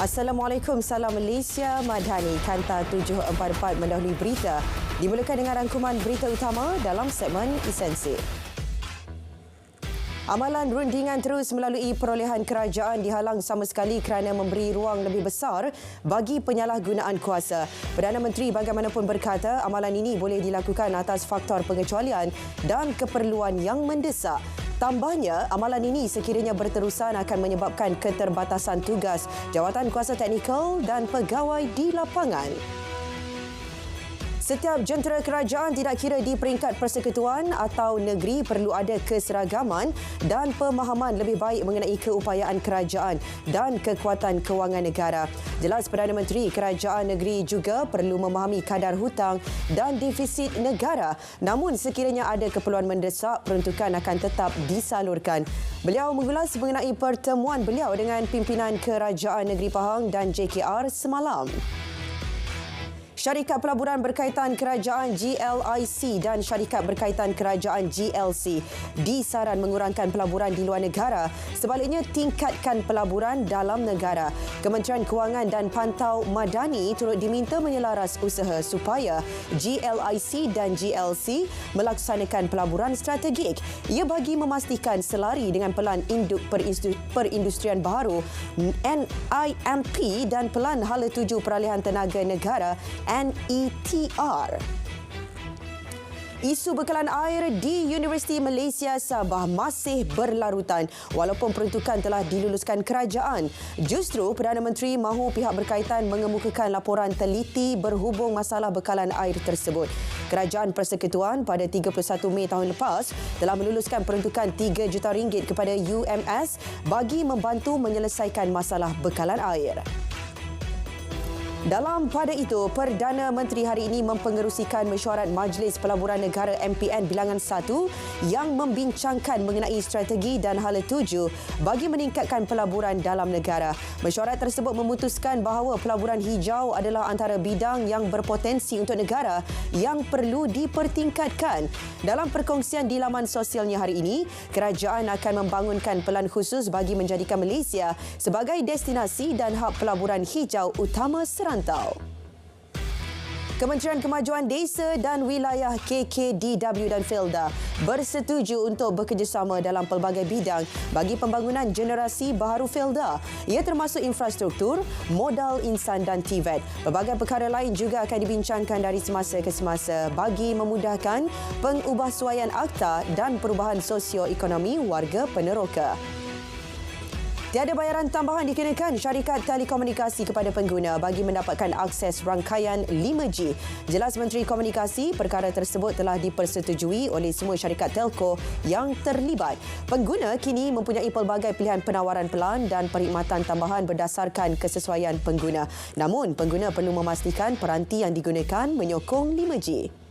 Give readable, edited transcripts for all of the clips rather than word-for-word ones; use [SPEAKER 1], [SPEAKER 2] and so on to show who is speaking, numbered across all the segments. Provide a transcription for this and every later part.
[SPEAKER 1] Assalamualaikum, salam Malaysia Madani. Kanta 744 mendahului berita. Dimulakan dengan rangkuman berita utama dalam segmen Esensi. Amalan rundingan terus melalui perolehan kerajaan dihalang sama sekali kerana memberi ruang lebih besar bagi penyalahgunaan kuasa. Perdana Menteri bagaimanapun berkata amalan ini boleh dilakukan atas faktor pengecualian dan keperluan yang mendesak. Tambahnya, amalan ini sekiranya berterusan akan menyebabkan keterbatasan tugas jawatan kuasa teknikal dan pegawai di lapangan. Setiap jentera kerajaan tidak kira di peringkat persekutuan atau negeri perlu ada keseragaman dan pemahaman lebih baik mengenai keupayaan kerajaan dan kekuatan kewangan negara. Jelas Perdana Menteri Kerajaan Negeri juga perlu memahami kadar hutang dan defisit negara. Namun sekiranya ada keperluan mendesak, peruntukan akan tetap disalurkan. Beliau mengulas mengenai pertemuan beliau dengan pimpinan Kerajaan Negeri Pahang dan JKR semalam. Syarikat pelaburan berkaitan kerajaan GLIC dan syarikat berkaitan kerajaan GLC disaran mengurangkan pelaburan di luar negara. Sebaliknya, tingkatkan pelaburan dalam negara. Kementerian Kewangan dan Pantau Madani turut diminta menyelaras usaha supaya GLIC dan GLC melaksanakan pelaburan strategik. Ia bagi memastikan selari dengan Pelan Induk Perindustrian Baharu NIMP dan Pelan Hala Tuju Peralihan Tenaga Negara NETR. Isu bekalan air di Universiti Malaysia Sabah masih berlarutan walaupun peruntukan telah diluluskan kerajaan. Justru Perdana Menteri mahu pihak berkaitan mengemukakan laporan teliti berhubung masalah bekalan air tersebut. Kerajaan Persekutuan pada 31 Mei tahun lepas telah meluluskan peruntukan RM3 juta kepada UMS bagi membantu menyelesaikan masalah bekalan air. Dalam pada itu, Perdana Menteri hari ini mempengerusikan mesyuarat Majlis Pelaburan Negara MPN bilangan 1 yang membincangkan mengenai strategi dan hala tuju bagi meningkatkan pelaburan dalam negara. Mesyuarat tersebut memutuskan bahawa pelaburan hijau adalah antara bidang yang berpotensi untuk negara yang perlu dipertingkatkan. Dalam perkongsian di laman sosialnya hari ini, kerajaan akan membangunkan pelan khusus bagi menjadikan Malaysia sebagai destinasi dan hub pelaburan hijau utama serantau. Kementerian Kemajuan Desa dan Wilayah KKDW dan Felda bersetuju untuk bekerjasama dalam pelbagai bidang bagi pembangunan generasi baharu Felda. Ia termasuk infrastruktur, modal insan dan TVET. Pelbagai perkara lain juga akan dibincangkan dari semasa ke semasa bagi memudahkan pengubahsuaian akta dan perubahan sosioekonomi warga peneroka. Tiada bayaran tambahan dikenakan syarikat telekomunikasi kepada pengguna bagi mendapatkan akses rangkaian 5G. Jelas Menteri Komunikasi, perkara tersebut telah dipersetujui oleh semua syarikat telco yang terlibat. Pengguna kini mempunyai pelbagai pilihan penawaran pelan dan perkhidmatan tambahan berdasarkan kesesuaian pengguna. Namun, pengguna perlu memastikan peranti yang digunakan menyokong 5G.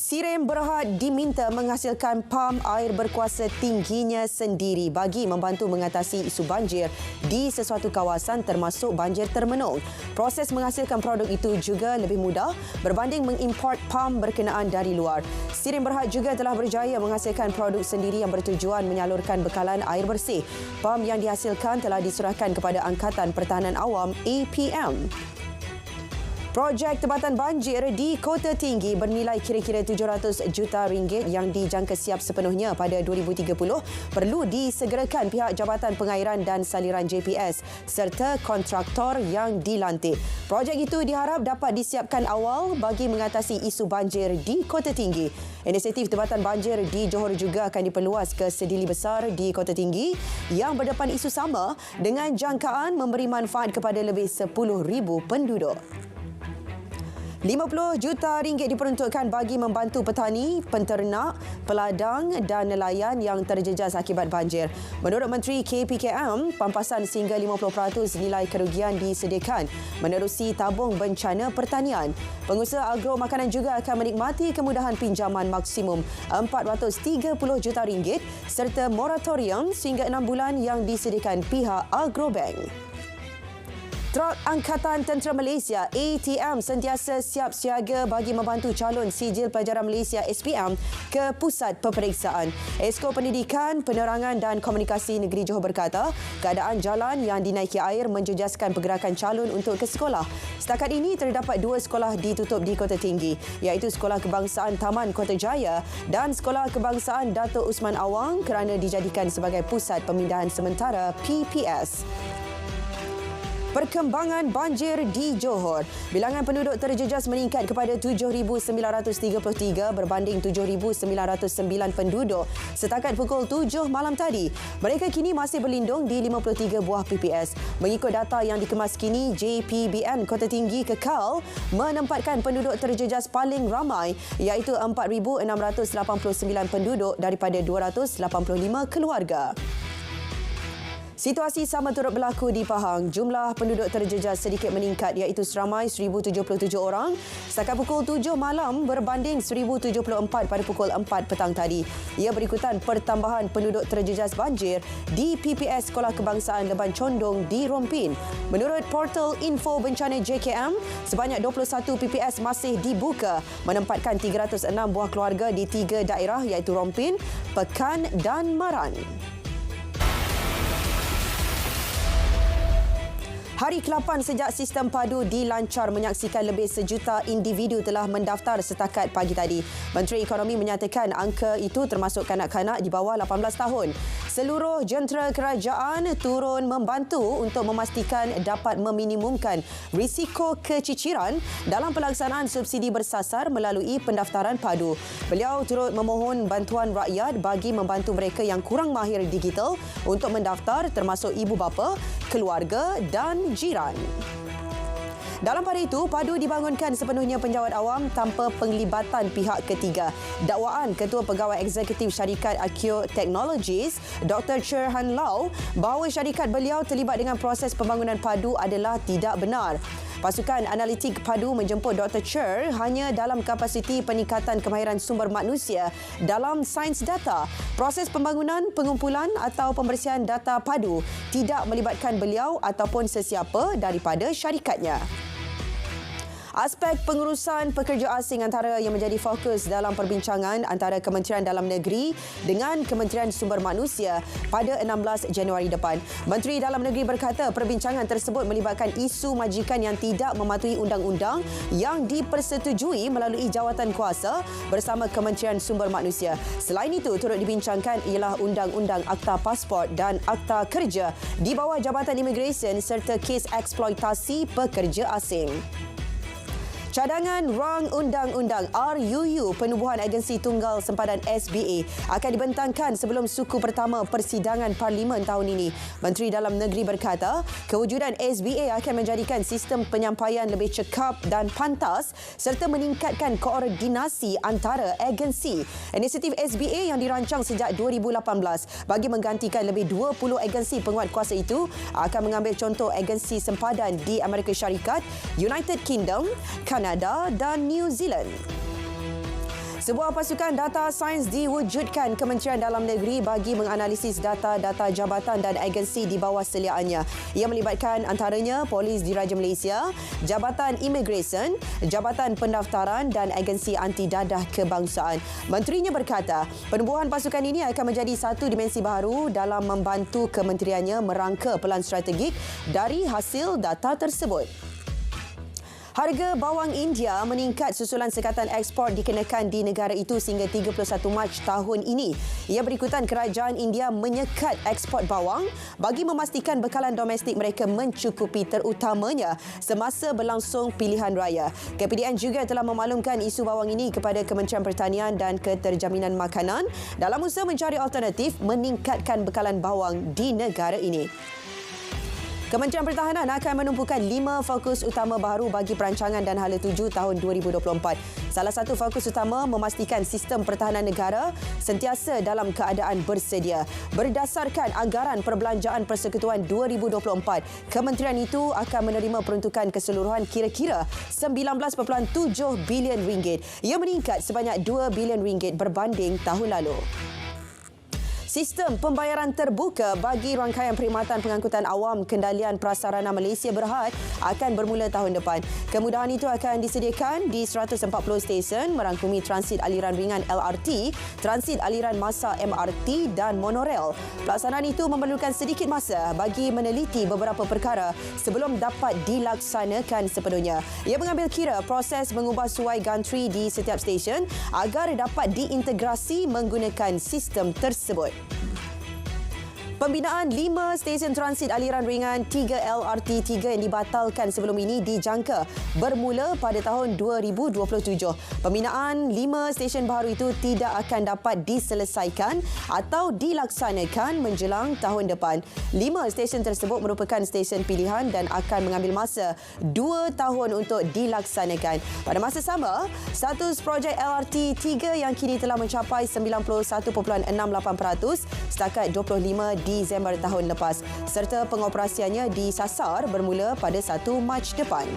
[SPEAKER 1] Sirim Berhad diminta menghasilkan pam air berkuasa tingginya sendiri bagi membantu mengatasi isu banjir di sesuatu kawasan termasuk banjir termenung. Proses menghasilkan produk itu juga lebih mudah berbanding mengimport pam berkenaan dari luar. Sirim Berhad juga telah berjaya menghasilkan produk sendiri yang bertujuan menyalurkan bekalan air bersih. Pam yang dihasilkan telah diserahkan kepada Angkatan Pertahanan Awam APM. Projek Tempatan Banjir di Kota Tinggi bernilai kira-kira RM700 juta yang dijangka siap sepenuhnya pada 2030 perlu disegerakan pihak Jabatan Pengairan dan Saliran JPS serta kontraktor yang dilantik. Projek itu diharap dapat disiapkan awal bagi mengatasi isu banjir di Kota Tinggi. Inisiatif Tempatan Banjir di Johor juga akan diperluas ke sedili besar di Kota Tinggi yang berdepan isu sama dengan jangkaan memberi manfaat kepada lebih 10,000 penduduk. RM50 juta diperuntukkan bagi membantu petani, penternak, peladang dan nelayan yang terjejas akibat banjir. Menurut Menteri KPKM, pampasan sehingga 50% nilai kerugian disediakan menerusi tabung bencana pertanian. Pengusaha agro makanan juga akan menikmati kemudahan pinjaman maksimum RM430 juta serta moratorium sehingga 6 bulan yang disediakan pihak Agrobank. Truk Angkatan Tentera Malaysia ATM sentiasa siap siaga bagi membantu calon sijil pelajaran Malaysia SPM ke pusat peperiksaan. Esko Pendidikan, Penerangan dan Komunikasi Negeri Johor berkata, keadaan jalan yang dinaiki air menjejaskan pergerakan calon untuk ke sekolah. Setakat ini terdapat 2 sekolah ditutup di Kota Tinggi, iaitu Sekolah Kebangsaan Taman Kota Jaya dan Sekolah Kebangsaan Datuk Usman Awang kerana dijadikan sebagai pusat pemindahan sementara PPS. Perkembangan banjir di Johor. Bilangan penduduk terjejas meningkat kepada 7,933 berbanding 7,909 penduduk setakat pukul 7 malam tadi. Mereka kini masih berlindung di 53 buah PPS. Mengikut data yang dikemas kini, JPBN Kota Tinggi kekal menempatkan penduduk terjejas paling ramai iaitu 4,689 penduduk daripada 285 keluarga. Situasi sama turut berlaku di Pahang. Jumlah penduduk terjejas sedikit meningkat iaitu seramai 1,077 orang setakat pukul 7 malam berbanding 1,074 pada pukul 4 petang tadi. Ia berikutan pertambahan penduduk terjejas banjir di PPS Sekolah Kebangsaan Leban Condong di Rompin. Menurut portal info bencana JKM, sebanyak 21 PPS masih dibuka menempatkan 306 buah keluarga di 3 daerah iaitu Rompin, Pekan dan Maran. Hari ke-8 sejak sistem padu dilancar menyaksikan lebih sejuta individu telah mendaftar setakat pagi tadi. Menteri Ekonomi menyatakan angka itu termasuk kanak-kanak di bawah 18 tahun. Seluruh jentera kerajaan turun membantu untuk memastikan dapat meminimumkan risiko keciciran dalam pelaksanaan subsidi bersasar melalui pendaftaran padu. Beliau turut memohon bantuan rakyat bagi membantu mereka yang kurang mahir digital untuk mendaftar termasuk ibu bapa, keluarga dan jiran. Dalam pada itu, padu dibangunkan sepenuhnya penjawat awam tanpa penglibatan pihak ketiga. Dakwaan Ketua Pegawai Eksekutif Syarikat Akio Technologies, Dr. Cher Han Lau, bahawa syarikat beliau terlibat dengan proses pembangunan padu adalah tidak benar. Pasukan analitik padu menjemput Dr. Cher hanya dalam kapasiti peningkatan kemahiran sumber manusia dalam sains data. Proses pembangunan, pengumpulan atau pembersihan data padu tidak melibatkan beliau ataupun sesiapa daripada syarikatnya. Aspek pengurusan pekerja asing antara yang menjadi fokus dalam perbincangan antara Kementerian Dalam Negeri dengan Kementerian Sumber Manusia pada 16 Januari depan. Menteri Dalam Negeri berkata perbincangan tersebut melibatkan isu majikan yang tidak mematuhi undang-undang yang dipersetujui melalui jawatan kuasa bersama Kementerian Sumber Manusia. Selain itu, turut dibincangkan ialah Undang-Undang Akta Pasport dan Akta Kerja di bawah Jabatan Imigresen serta kes eksploitasi pekerja asing. Cadangan Rang Undang-Undang RUU Penubuhan Agensi Tunggal Sempadan SBA akan dibentangkan sebelum suku pertama persidangan Parlimen tahun ini. Menteri Dalam Negeri berkata, kewujudan SBA akan menjadikan sistem penyampaian lebih cekap dan pantas serta meningkatkan koordinasi antara agensi. Inisiatif SBA yang dirancang sejak 2018 bagi menggantikan lebih 20 agensi penguat kuasa itu akan mengambil contoh agensi sempadan di Amerika Syarikat, United Kingdom, Kanada dan New Zealand. Sebuah pasukan data sains diwujudkan Kementerian Dalam Negeri bagi menganalisis data-data jabatan dan agensi di bawah seliaannya. Ia melibatkan antaranya Polis Diraja Malaysia, Jabatan Imigresen, Jabatan Pendaftaran dan Agensi Anti Dadah Kebangsaan. Menterinya berkata, penubuhan pasukan ini akan menjadi satu dimensi baru dalam membantu kementeriannya merangka pelan strategik dari hasil data tersebut. Harga bawang India meningkat susulan sekatan ekspor dikenakan di negara itu sehingga 31 Mac tahun ini. Ia berikutan kerajaan India menyekat ekspor bawang bagi memastikan bekalan domestik mereka mencukupi terutamanya semasa berlangsung pilihan raya. KPDN juga telah memaklumkan isu bawang ini kepada Kementerian Pertanian dan Keterjaminan Makanan dalam usaha mencari alternatif meningkatkan bekalan bawang di negara ini. Kementerian Pertahanan akan menumpukan 5 fokus utama baru bagi perancangan dan hala tuju tahun 2024. Salah satu fokus utama memastikan sistem pertahanan negara sentiasa dalam keadaan bersedia. Berdasarkan anggaran perbelanjaan Persekutuan 2024, kementerian itu akan menerima peruntukan keseluruhan kira-kira 19.7 bilion ringgit. Ia meningkat sebanyak 2 bilion ringgit berbanding tahun lalu. Sistem pembayaran terbuka bagi rangkaian perkhidmatan pengangkutan awam kendalian prasarana Malaysia Berhad akan bermula tahun depan. Kemudahan itu akan disediakan di 140 stesen merangkumi transit aliran ringan LRT, transit aliran massa MRT dan monorail. Pelaksanaan itu memerlukan sedikit masa bagi meneliti beberapa perkara sebelum dapat dilaksanakan sepenuhnya. Ia mengambil kira proses mengubah suai gantry di setiap stesen agar dapat diintegrasi menggunakan sistem tersebut. Pembinaan 5 stesen transit aliran ringan 3 LRT 3 yang dibatalkan sebelum ini dijangka bermula pada tahun 2027. Pembinaan 5 stesen baru itu tidak akan dapat diselesaikan atau dilaksanakan menjelang tahun depan. 5 stesen tersebut merupakan stesen pilihan dan akan mengambil masa 2 tahun untuk dilaksanakan. Pada masa sama, status projek LRT 3 yang kini telah mencapai 91.68% setakat 25 Disember tahun lepas serta pengoperasiannya disasar bermula pada 1 Mac depan.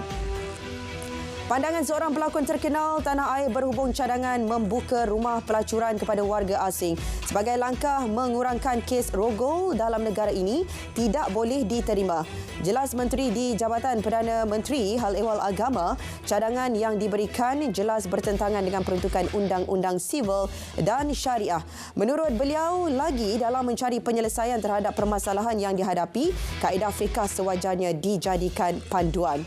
[SPEAKER 1] Pandangan seorang pelakon terkenal tanah air berhubung cadangan membuka rumah pelacuran kepada warga asing sebagai langkah mengurangkan kes rogol dalam negara ini tidak boleh diterima. Jelas Menteri di Jabatan Perdana Menteri Hal Ehwal Agama, cadangan yang diberikan jelas bertentangan dengan peruntukan Undang-Undang Sivil dan Syariah. Menurut beliau, lagi dalam mencari penyelesaian terhadap permasalahan yang dihadapi, kaedah fiqah sewajarnya dijadikan panduan.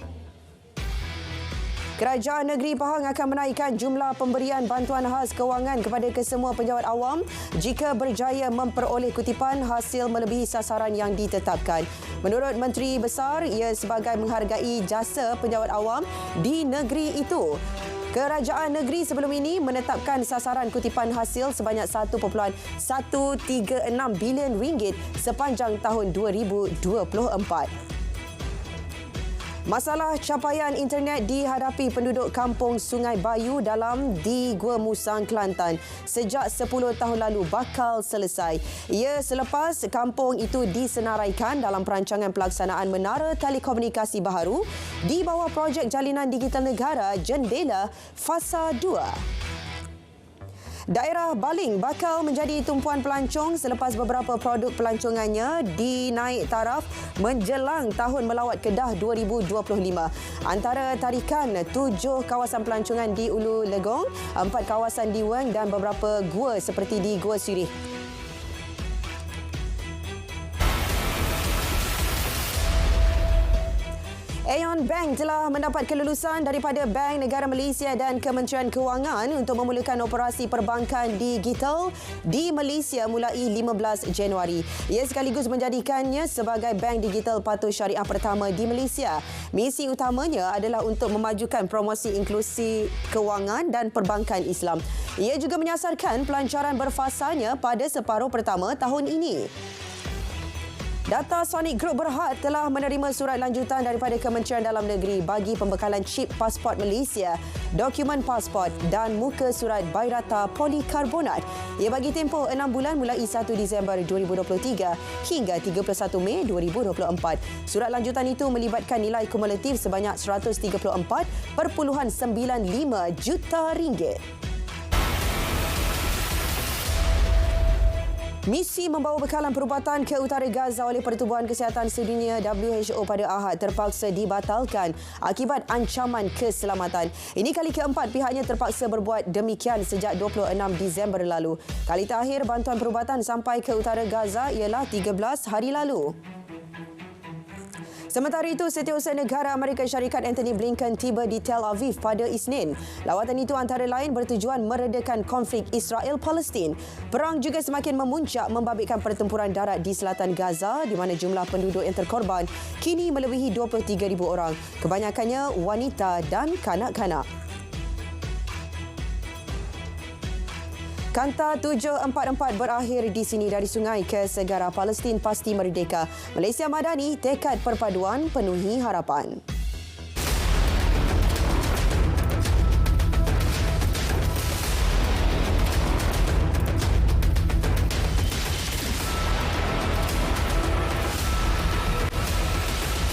[SPEAKER 1] Kerajaan Negeri Pahang akan menaikkan jumlah pemberian bantuan khas kewangan kepada kesemua penjawat awam jika berjaya memperoleh kutipan hasil melebihi sasaran yang ditetapkan. Menurut Menteri Besar, ia sebagai menghargai jasa penjawat awam di negeri itu. Kerajaan negeri sebelum ini menetapkan sasaran kutipan hasil sebanyak 1.136 bilion ringgit sepanjang tahun 2024. Masalah capaian internet dihadapi penduduk kampung Sungai Bayu Dalam di Gua Musang, Kelantan sejak 10 tahun lalu bakal selesai. Ia selepas kampung itu disenaraikan dalam perancangan pelaksanaan menara telekomunikasi baharu di bawah projek jalinan digital negara Jendela Fasa 2. Daerah Baling bakal menjadi tumpuan pelancong selepas beberapa produk pelancongannya dinaik taraf menjelang Tahun Melawat Kedah 2025. Antara tarikan 7 kawasan pelancongan di Ulu Legong, 4 kawasan di Weng dan beberapa gua seperti di Gua Sirih. Aeon Bank telah mendapat kelulusan daripada Bank Negara Malaysia dan Kementerian Kewangan untuk memulakan operasi perbankan digital di Malaysia mulai 15 Januari. Ia sekaligus menjadikannya sebagai bank digital patuh syariah pertama di Malaysia. Misi utamanya adalah untuk memajukan promosi inklusi kewangan dan perbankan Islam. Ia juga menyasarkan pelancaran berfasanya pada separuh pertama tahun ini. Data Sonic Group Berhad telah menerima surat lanjutan daripada Kementerian Dalam Negeri bagi pembekalan chip pasport Malaysia, dokumen pasport dan muka surat Bayrata Polikarbonat. Ia bagi tempoh 6 bulan mulai 1 Disember 2023 hingga 31 Mei 2024. Surat lanjutan itu melibatkan nilai kumulatif sebanyak 134.95 juta ringgit. Misi membawa bekalan perubatan ke utara Gaza oleh Pertubuhan Kesihatan Sedunia WHO pada Ahad terpaksa dibatalkan akibat ancaman keselamatan. Ini kali keempat pihaknya terpaksa berbuat demikian sejak 26 Disember lalu. Kali terakhir bantuan perubatan sampai ke utara Gaza ialah 13 hari lalu. Sementara itu, Setiausaha Negara Amerika Syarikat Anthony Blinken tiba di Tel Aviv pada Isnin. Lawatan itu antara lain bertujuan meredakan konflik Israel-Palestin. Perang juga semakin memuncak membabitkan pertempuran darat di selatan Gaza di mana jumlah penduduk yang terkorban kini melebihi 23,000 orang. Kebanyakannya wanita dan kanak-kanak. Kanta 744 berakhir di sini. Dari sungai ke segara, Palestin pasti merdeka. Malaysia Madani, tekad perpaduan penuhi harapan.